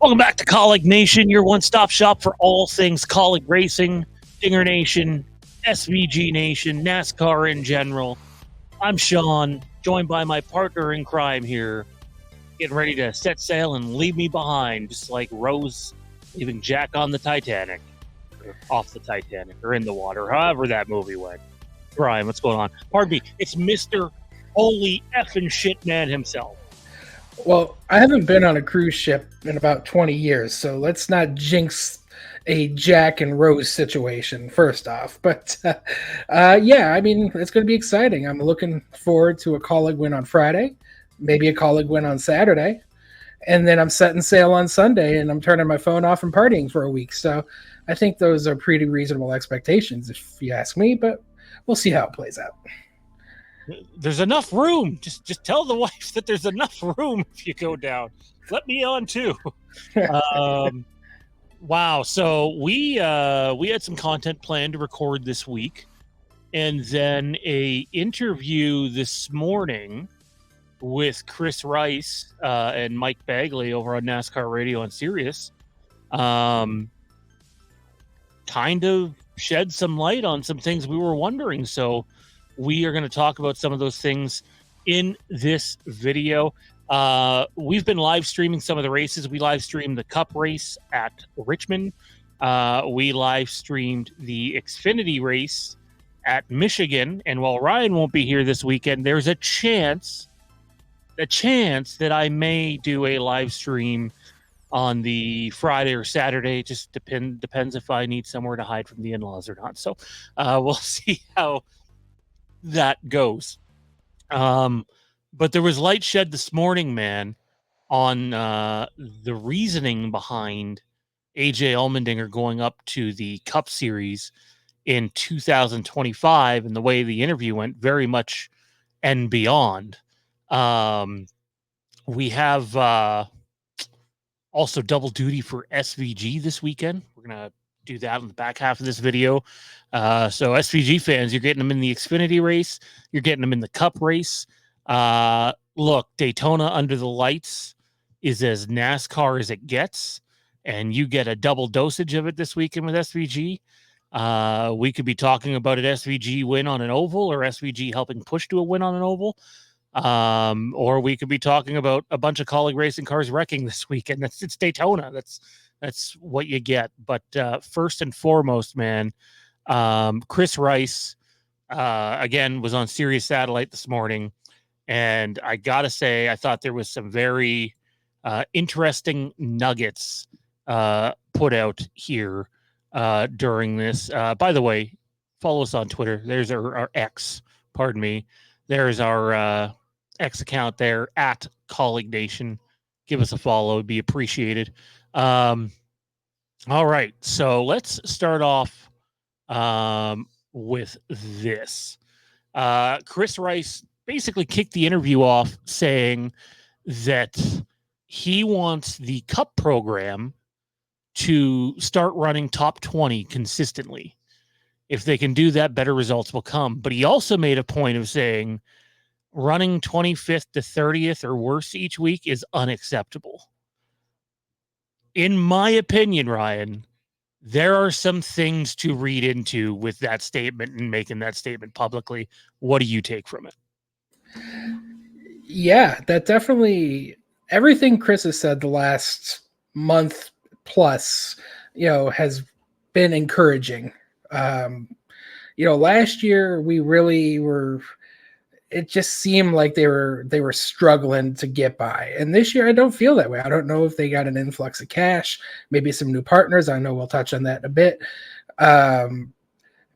Welcome back to Kaulig Nation, your one-stop shop for all things Kaulig Racing, Dinger Nation, SVG Nation, NASCAR in general. I'm Sean, joined by my partner in crime here, getting ready to set sail and leave me behind, just like Rose leaving Jack on the Titanic, or off the Titanic, or in the water, however that movie went. Brian, what's going on? Pardon me, it's Mr. Holy effing shit man himself. Well, I haven't been on a cruise ship in about 20 years, so let's not jinx a Jack and Rose situation, first off. But, yeah, I mean, it's going to be exciting. I'm looking forward to a Kaulig win on Friday, maybe a Kaulig win on Saturday, and then I'm setting sail on Sunday, and I'm turning my phone off and partying for a week. So I think those are pretty reasonable expectations, if you ask me, but we'll see how it plays out. There's enough room. Just tell the wife that there's enough room if you go down. Let me on too. Wow. So we had some content planned to record this week, and then a interview this morning with Chris Rice and Mike Bagley over on NASCAR Radio on Sirius. Kind of shed some light on some things we were wondering. So we are going to talk about some of those things in this video. We've been live streaming some of the races. We live streamed the Cup race at Richmond. We live streamed the Xfinity race at Michigan. And while Ryan won't be here this weekend, there's a chance that I may do a live stream on the Friday or Saturday. Just depends if I need somewhere to hide from the in-laws or not. So we'll see how that goes. But there was light shed this morning, man, on the reasoning behind AJ Allmendinger going up to the Cup Series in 2025 and the way the interview went, very much and beyond. We have also double duty for SVG this weekend. We're going to do that in the back half of this video. So SVG fans, you're getting them in the Xfinity race. You're getting them in the Cup race. Look, Daytona under the lights is as NASCAR as it gets, and you get a double dosage of it this weekend with SVG. We could be talking about an SVG win on an oval, or SVG helping push to a win on an oval. Or we could be talking about a bunch of Kaulig racing cars wrecking this weekend. It's Daytona. That's what you get. But first and foremost, man, Chris Rice, again, was on Sirius Satellite this morning. And I got to say, I thought there was some very interesting nuggets put out here during this. By the way, follow us on Twitter. There's our X, pardon me. There's our X account there, at Kaulig Nation. Give us a follow. It'd be appreciated. All right, so let's start off with this. Chris Rice basically kicked the interview off saying that he wants the Cup program to start running top 20 consistently. If they can do that, better results will come. But he also made a point of saying running 25th to 30th or worse each week is unacceptable. In my opinion, Ryan, there are some things to read into with that statement and making that statement publicly. What do you take from it? Yeah, that definitely, everything Chris has said the last month plus, has been encouraging. Last year we really were, it just seemed like they were struggling to get by. And this year I don't feel that way. I don't know if they got an influx of cash, maybe some new partners. I know we'll touch on that in a bit.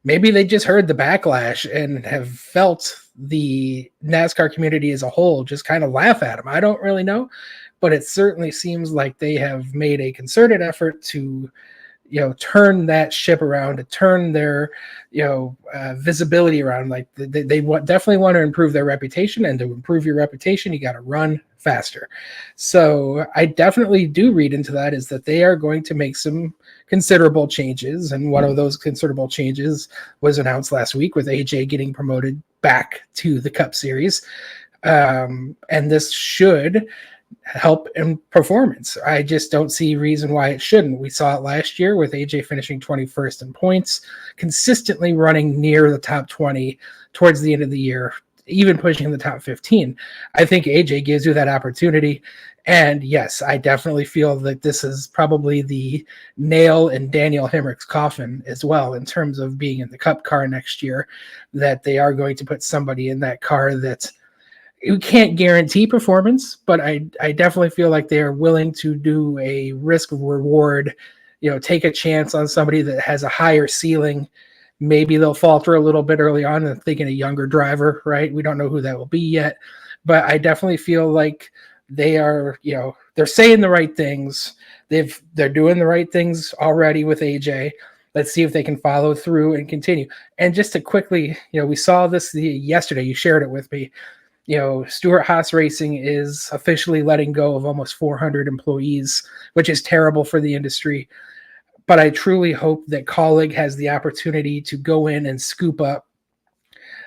Maybe they just heard the backlash and have felt the NASCAR community as a whole just kind of laugh at them. I don't really know, but it certainly seems like they have made a concerted effort to, turn that ship around, to turn their, visibility around. Like they definitely want to improve their reputation, and to improve your reputation, you got to run faster. So I definitely do read into that is that they are going to make some considerable changes. And one of those considerable changes was announced last week with AJ getting promoted back to the Cup Series. And this should help in performance. I just don't see reason why it shouldn't. We saw it last year with AJ finishing 21st in points, consistently running near the top 20 towards the end of the year, even pushing the top 15. I think AJ gives you that opportunity. And yes, I definitely feel that this is probably the nail in Daniel Hemrick's coffin as well, in terms of being in the Cup car next year, that they are going to put somebody in that car that you can't guarantee performance, but I definitely feel like they are willing to do a risk reward, take a chance on somebody that has a higher ceiling. Maybe they'll falter a little bit early on and thinking a younger driver, right? We don't know who that will be yet, but I definitely feel like they are, they're saying the right things. They're doing the right things already with AJ. Let's see if they can follow through and continue. And just to quickly, we saw this yesterday. You shared it with me. Stewart Haas Racing is officially letting go of almost 400 employees, which is terrible for the industry. But I truly hope that Kaulig has the opportunity to go in and scoop up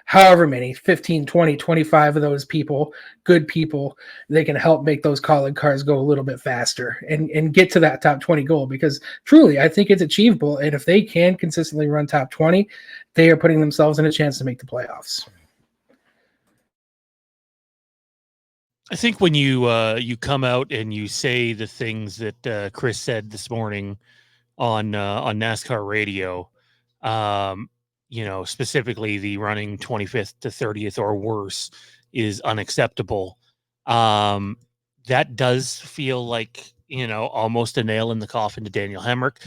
however many, 15, 20, 25 of those people, good people. They can help make those Kaulig cars go a little bit faster and get to that top 20 goal, because truly, I think it's achievable. And if they can consistently run top 20, they are putting themselves in a chance to make the playoffs. I think when you come out and you say the things that Chris said this morning on NASCAR radio, specifically the running 25th to 30th or worse is unacceptable. That does feel like, almost a nail in the coffin to Daniel Hemrick.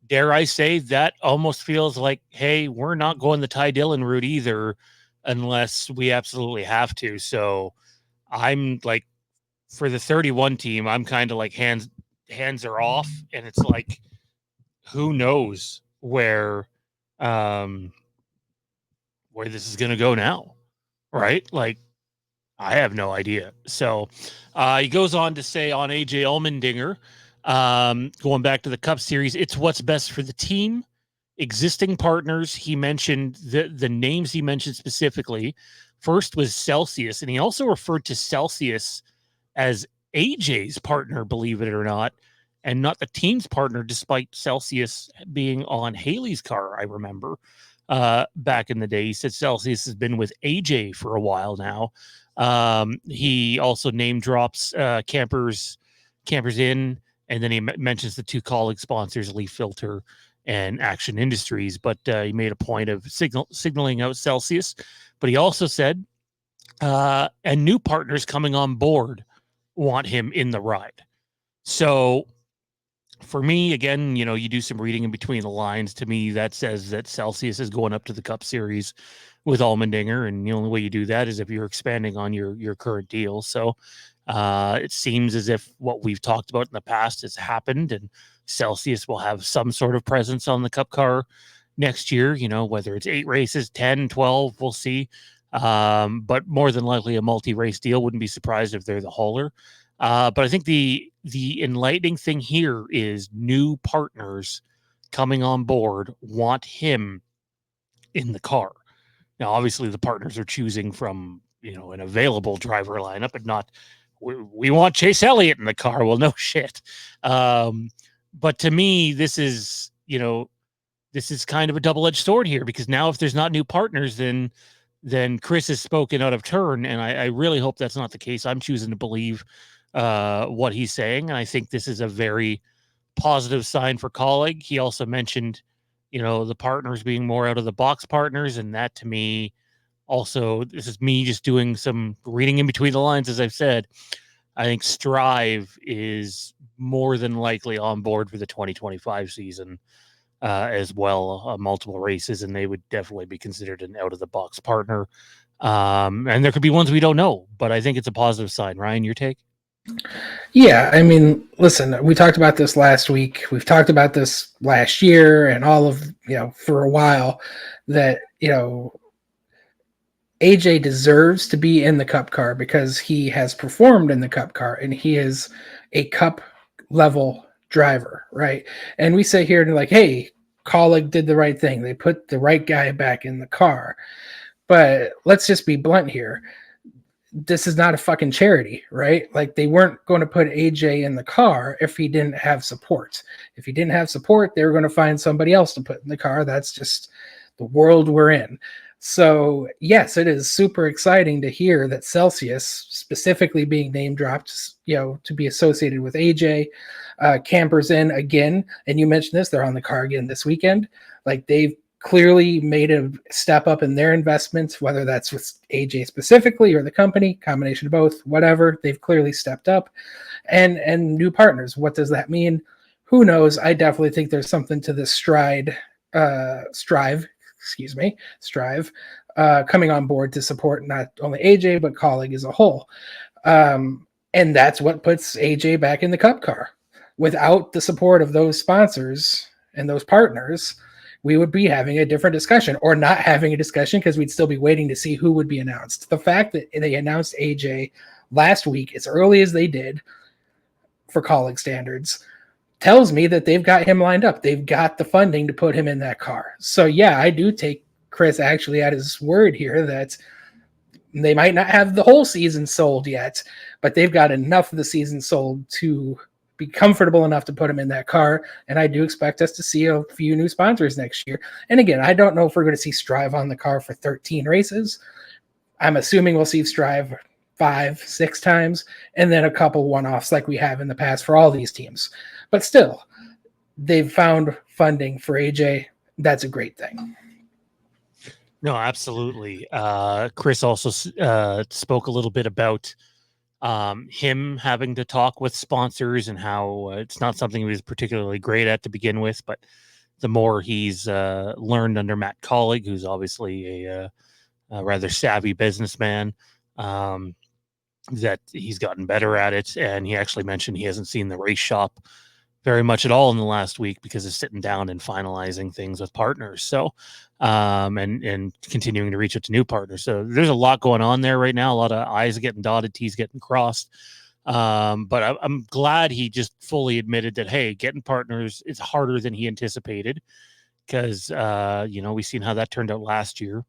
Dare I say that almost feels like, hey, we're not going the Ty Dillon route either unless we absolutely have to. So I'm like, for the 31 team, I'm kind of like hands are off, and it's like, who knows where this is going to go now, right? Like, I have no idea. So he goes on to say on AJ Allmendinger, going back to the Cup Series, it's what's best for the team, existing partners. He mentioned the names he mentioned specifically. First was Celsius, and he also referred to Celsius as AJ's partner, believe it or not, and not the team's partner, despite Celsius being on Haley's car. I remember back in the day, he said Celsius has been with AJ for a while now. He also name drops Campers Inn, and then he mentions the two Kaulig sponsors, Leaf Filter and Action Industries, but he made a point of signaling out Celsius. But he also said, and new partners coming on board want him in the ride. So for me, again, you do some reading in between the lines. To me, that says that Celsius is going up to the Cup Series with Allmendinger, and the only way you do that is if you're expanding on your current deal. So it seems as if what we've talked about in the past has happened, and Celsius will have some sort of presence on the Cup car next year, whether it's 8 races, 10, 12, we'll see. But more than likely a multi-race deal. Wouldn't be surprised if they're the hauler. But I think the enlightening thing here is new partners coming on board want him in the car. Now, obviously, the partners are choosing from an available driver lineup, and not we want Chase Elliott in the car. Well, no shit. But to me, this is kind of a double-edged sword here, because now if there's not new partners, then Chris has spoken out of turn, and I really hope that's not the case. I'm choosing to believe what he's saying, and I think this is a very positive sign for Kaulig. He also mentioned, the partners being more out of the box partners, and that to me also, this is me just doing some reading in between the lines, as I've said. I think Strive is more than likely on board for the 2025 season as well, multiple races, and they would definitely be considered an out-of-the-box partner. And there could be ones we don't know, but I think it's a positive sign. Ryan, your take? Yeah, I mean, listen, we talked about this last week. We've talked about this last year and all of, for a while, that, AJ deserves to be in the Cup car because he has performed in the Cup car and he is a Cup level driver, right? And we say here and like, hey, Kaulig did the right thing. They put the right guy back in the car. But let's just be blunt here. this is not a fucking charity, right? Like they weren't going to put AJ in the car if he didn't have support. If he didn't have support, they were going to find somebody else to put in the car. That's just the world we're in. So yes, it is super exciting to hear that Celsius specifically being name dropped, to be associated with AJ. Camper's in again, and you mentioned this, they're on the car again this weekend. Like they've clearly made a step up in their investments, whether that's with AJ specifically or the company, combination of both, whatever. They've clearly stepped up, and new partners. What does that mean? Who knows? I definitely think there's something to this Strive, coming on board to support not only AJ but Kaulig as a whole. And that's what puts AJ back in the Cup car. Without the support of those sponsors and those partners, we would be having a different discussion, or not having a discussion, because we'd still be waiting to see who would be announced. The fact that they announced AJ last week as early as they did for Kaulig standards tells me that they've got him lined up. They've got the funding to put him in that car. So yeah, I do take Chris actually at his word here that they might not have the whole season sold yet, but they've got enough of the season sold to be comfortable enough to put him in that car. And I do expect us to see a few new sponsors next year. And again, I don't know if we're going to see Strive on the car for 13 races. I'm assuming we'll see Strive 5-6 times, and then a couple one-offs like we have in the past for all these teams. But still, they've found funding for AJ. That's a great thing. No, absolutely. Chris also spoke a little bit about him having to talk with sponsors, and how it's not something he was particularly great at to begin with, but the more he's learned under Matt Kaulig, who's obviously a rather savvy businessman, that he's gotten better at it. And he actually mentioned he hasn't seen the race shop very much at all in the last week because of sitting down and finalizing things with partners. So, and continuing to reach out to new partners. So there's a lot going on there right now. A lot of I's getting dotted, T's getting crossed. But I'm glad he just fully admitted that, hey, getting partners is harder than he anticipated, because, we've seen how that turned out last year.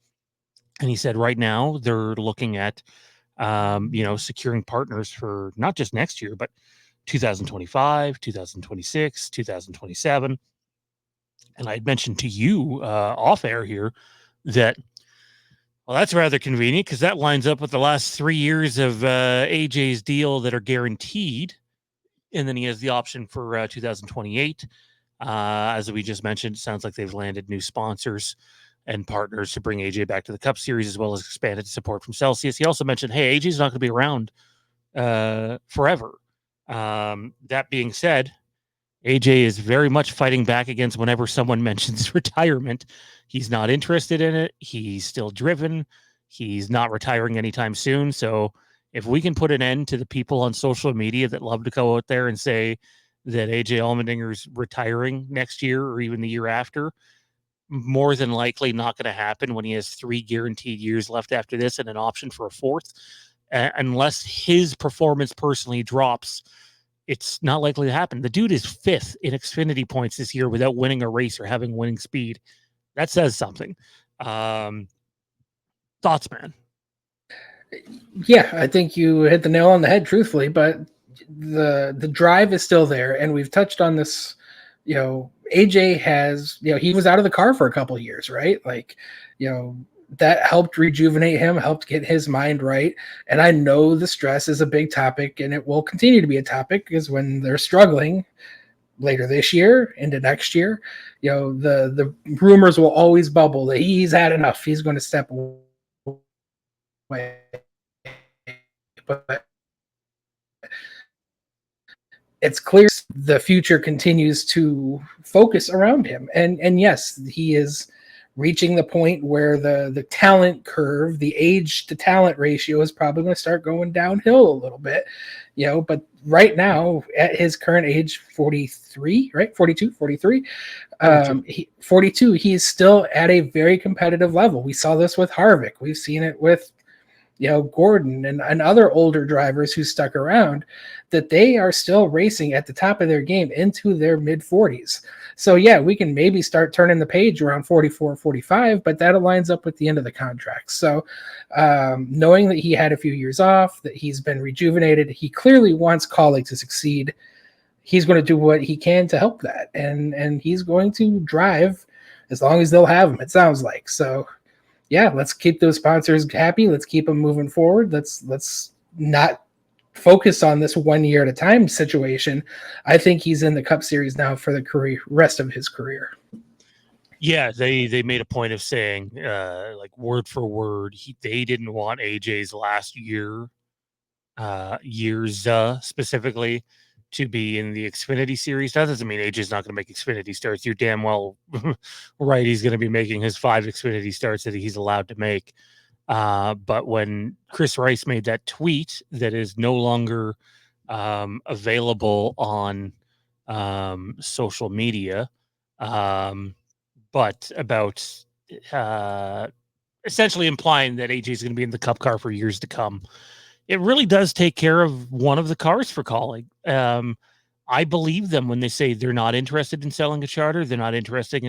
And he said right now they're looking at, securing partners for not just next year, but 2025, 2026, 2027. And I mentioned to you off air here that, well, that's rather convenient, because that lines up with the last 3 years of AJ's deal that are guaranteed. And then he has the option for 2028. As we just mentioned, it sounds like they've landed new sponsors and partners to bring AJ back to the Cup Series, as well as expanded support from Celsius. He also mentioned, hey, AJ's not going to be around forever. That being said, AJ is very much fighting back against whenever someone mentions retirement. He's not interested in it. He's still driven. He's not retiring anytime soon. So if we can put an end to the people on social media that love to go out there and say that AJ Allmendinger's retiring next year or even the year after, more than likely not going to happen when he has 3 guaranteed years left after this and an option for a 4th. Unless his performance personally drops, it's not likely to happen. The dude is 5th in Xfinity points this year without winning a race or having winning speed. That says something. Thoughts, man? Yeah, I think you hit the nail on the head, truthfully, but the drive is still there. And we've touched on this, AJ has, he was out of the car for a couple of years, right? Like, that helped rejuvenate him, helped get his mind right. And I know the stress is a big topic, and it will continue to be a topic, because when they're struggling later this year into next year, the rumors will always bubble that he's had enough. He's going to step away. But it's clear the future continues to focus around him. And yes, he is reaching the point where the talent curve, the age to talent ratio is probably going to start going downhill a little bit, but right now at his current age, 43, right? 42, 43, 42, he's still at a very competitive level. We saw this with Harvick. We've seen it with, Gordon and other older drivers who stuck around, that they are still racing at the top of their game into their mid 40s. So yeah, we can maybe start turning the page around 44, 45, but that aligns up with the end of the contract. So knowing that he had a few years off, that he's been rejuvenated, he clearly wants Kaulig to succeed. He's going to do what he can to help that. And he's going to drive as long as they'll have him, it sounds like. So yeah, let's keep those sponsors happy. Let's keep them moving forward. Let's not focus on this 1 year at a time situation. I think he's in the Cup Series now for the rest of his career. Yeah, they made a point of saying, like word for word, they didn't want AJ's last years specifically to be in the Xfinity Series. That doesn't mean AJ's not going to make Xfinity starts. You're damn well right. He's going to be making his 5 Xfinity starts that he's allowed to make. But when Chris Rice made that tweet that is no longer available on social media, but about essentially implying that AJ is going to be in the Cup car for years to come, it really does take care of one of the cars for Kaulig. I believe them when they say they're not interested in selling a charter. They're not interested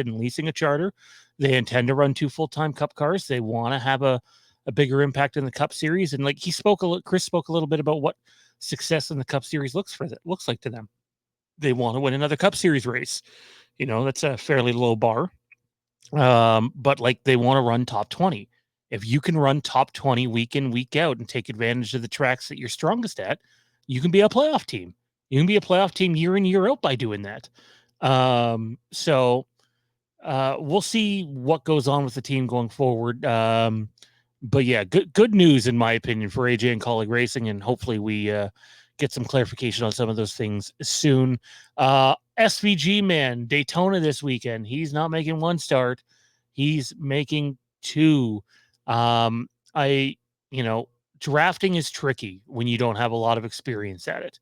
in leasing a charter. They intend to run 2 full-time Cup cars. They want to have a bigger impact in the Cup Series. And like Chris spoke a little bit about what success in the Cup Series looks like to them. They want to win another Cup Series race. That's a fairly low bar. But like they want to run top 20. If you can run top 20 week in, week out and take advantage of the tracks that you're strongest at, you can be a playoff team. You can be a playoff team year in, year out by doing that. So we'll see what goes on with the team going forward. But yeah, good news in my opinion for AJ and Kaulig Racing, and hopefully we get some clarification on some of those things soon. SVG man, Daytona this weekend. He's not making 1 start. He's making 2. Drafting is tricky when you don't have a lot of experience at it.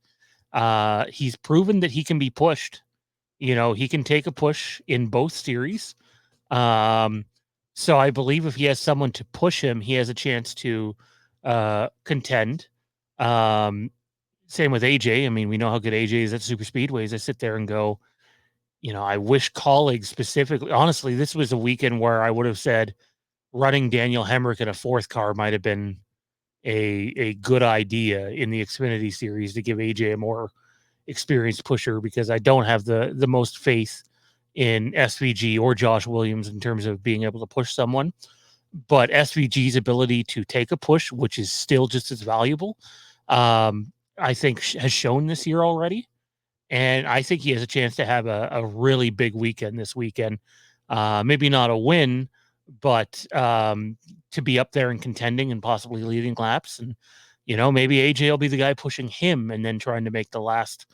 He's proven that he can be pushed. He can take a push in both series. So I believe if he has someone to push him, he has a chance to contend. Same with AJ. I mean, we know how good AJ is at super speedways. I sit there and go, I wish Kaulig specifically, honestly, this was a weekend where I would have said running Daniel Hemrick in a 4th car might have been a good idea in the Xfinity Series to give AJ a more experienced pusher, because I don't have the most faith in SVG or Josh Williams in terms of being able to push someone. But SVG's ability to take a push, which is still just as valuable, I think has shown this year already. And I think he has a chance to have a really big weekend this weekend. Maybe not a win, but to be up there and contending and possibly leading laps. And, maybe AJ will be the guy pushing him and then trying to make the last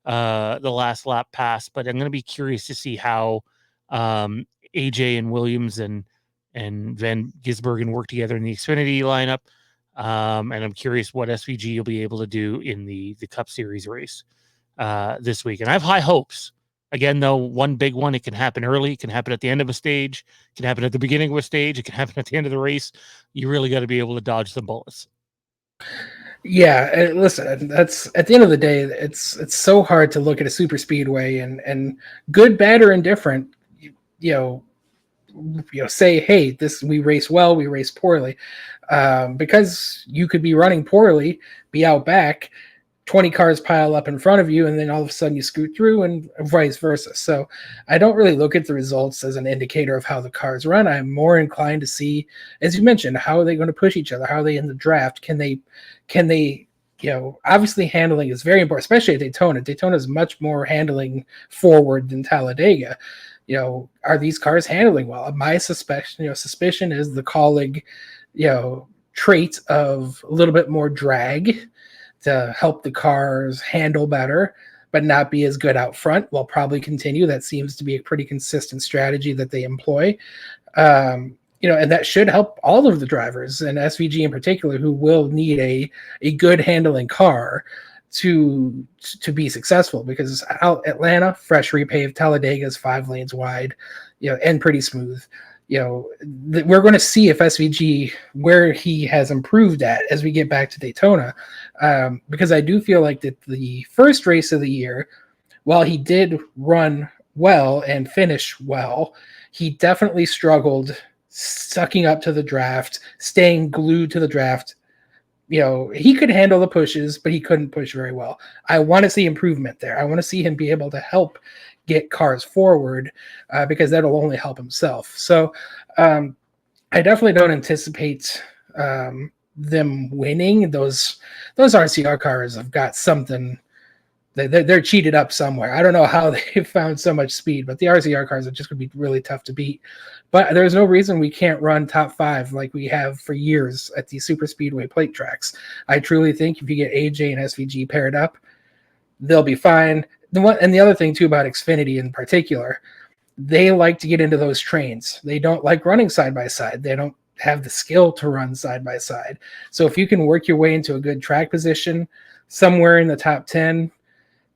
lap pass. But I'm going to be curious to see how AJ and Williams and Van Gisbergen work together in the Xfinity lineup. And I'm curious what SVG will be able to do in the Cup Series race this week. And I have high hopes. Again, though, one big one, it can happen early. It can happen at the end of a stage. It can happen at the beginning of a stage. It can happen at the end of the race. You really got to be able to dodge the bullets. Yeah, listen, that's at the end of the day, it's so hard to look at a super speedway and good, bad, or indifferent, say, hey, we race well, we race poorly, because you could be running poorly, be out back, 20 cars pile up in front of you, and then all of a sudden you scoot through, and vice versa. So I don't really look at the results as an indicator of how the cars run. I'm more inclined to see, as you mentioned, how are they going to push each other? How are they in the draft? Can they, obviously handling is very important, especially at Daytona. Daytona is much more handling forward than Talladega. Are these cars handling well? My suspicion is the Kaulig, trait of a little bit more drag to help the cars handle better, but not be as good out front. Will probably continue. That seems to be a pretty consistent strategy that they employ. And that should help all of the drivers, and SVG in particular, who will need a good handling car to be successful, because Atlanta, fresh repaved, Talladega is 5 lanes wide, and pretty smooth. we're going to see if SVG where he has improved at as we get back to Daytona, because I do feel like that the first race of the year, while he did run well and finish well, he definitely struggled sucking up to the draft, staying glued to the draft. He could handle the pushes, but he couldn't push very well. I want to see improvement there. I want to see him be able to help get cars forward, because that'll only help himself. So I definitely don't anticipate them winning. Those RCR cars have got something. They're cheated up somewhere. I don't know how they found so much speed, but the RCR cars are just going to be really tough to beat. But there's no reason we can't run top 5 like we have for years at these super speedway plate tracks. I truly think if you get AJ and SVG paired up, they'll be fine. And the other thing too about Xfinity in particular, they like to get into those trains. They don't like running side by side. They don't have the skill to run side by side. So if you can work your way into a good track position somewhere in the top 10,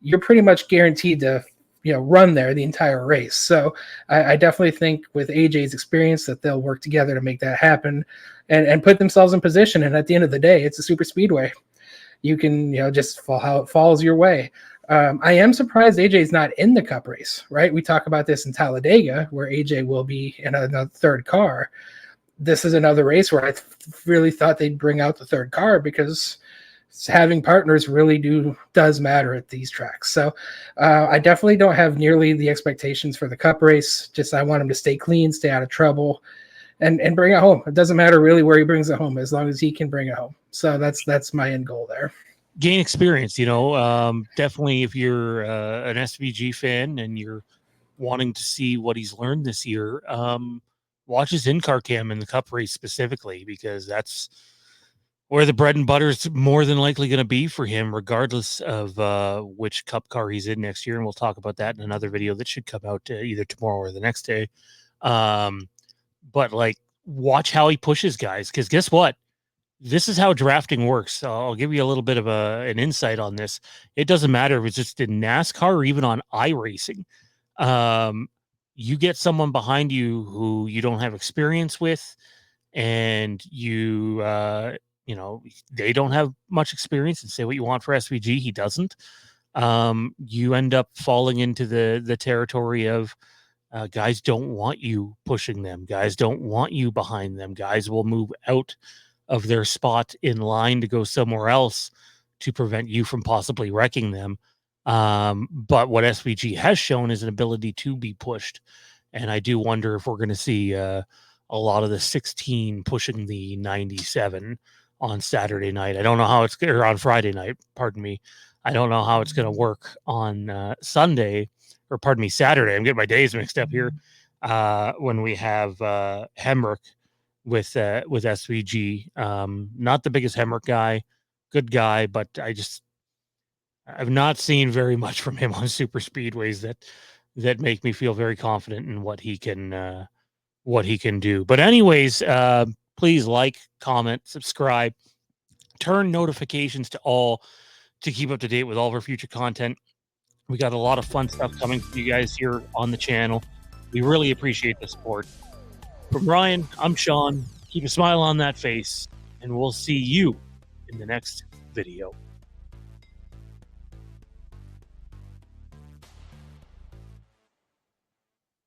you're pretty much guaranteed to run there the entire race. So I definitely think with AJ's experience that they'll work together to make that happen and put themselves in position. And at the end of the day, it's a super speedway. You can just fall how it falls your way. I am surprised AJ's not in the Cup race, right? We talk about this in Talladega where AJ will be in a third car. This is another race where I really thought they'd bring out the third car, because having partners really does matter at these tracks. So I definitely don't have nearly the expectations for the Cup race. Just I want him to stay clean, stay out of trouble, and bring it home. It doesn't matter really where he brings it home, as long as he can bring it home. So that's my end goal there. Gain experience, definitely if you're an SVG fan and you're wanting to see what he's learned this year, watch his in-car cam in the Cup race specifically, because that's where the bread and butter is more than likely going to be for him, regardless of which Cup car he's in next year. And we'll talk about that in another video that should come out either tomorrow or the next day. But watch how he pushes guys, because guess what? This is how drafting works. I'll give you a little bit of an insight on this. It doesn't matter if it's just in NASCAR or even on iRacing. You get someone behind you who you don't have experience with, and they don't have much experience, and say what you want for SVG, he doesn't. You end up falling into the territory of guys don't want you pushing them. Guys don't want you behind them. Guys will move out of their spot in line to go somewhere else to prevent you from possibly wrecking them. But what SVG has shown is an ability to be pushed. And I do wonder if we're going to see a lot of the 16 pushing the 97 on Saturday night. I don't know how it's going, or on Friday night, pardon me. I don't know how it's going to work on Saturday. I'm getting my days mixed up here. When we have Hemrick with SVG, not the biggest Hemrick guy, good guy, but I've not seen very much from him on super speedways that make me feel very confident in what he can do. But anyways, please like, comment, subscribe, turn notifications to all to keep up to date with all of our future content. We got a lot of fun stuff coming for you guys here on the channel. We really appreciate the support. From Ryan, I'm Sean. Keep a smile on that face, and we'll see you in the next video.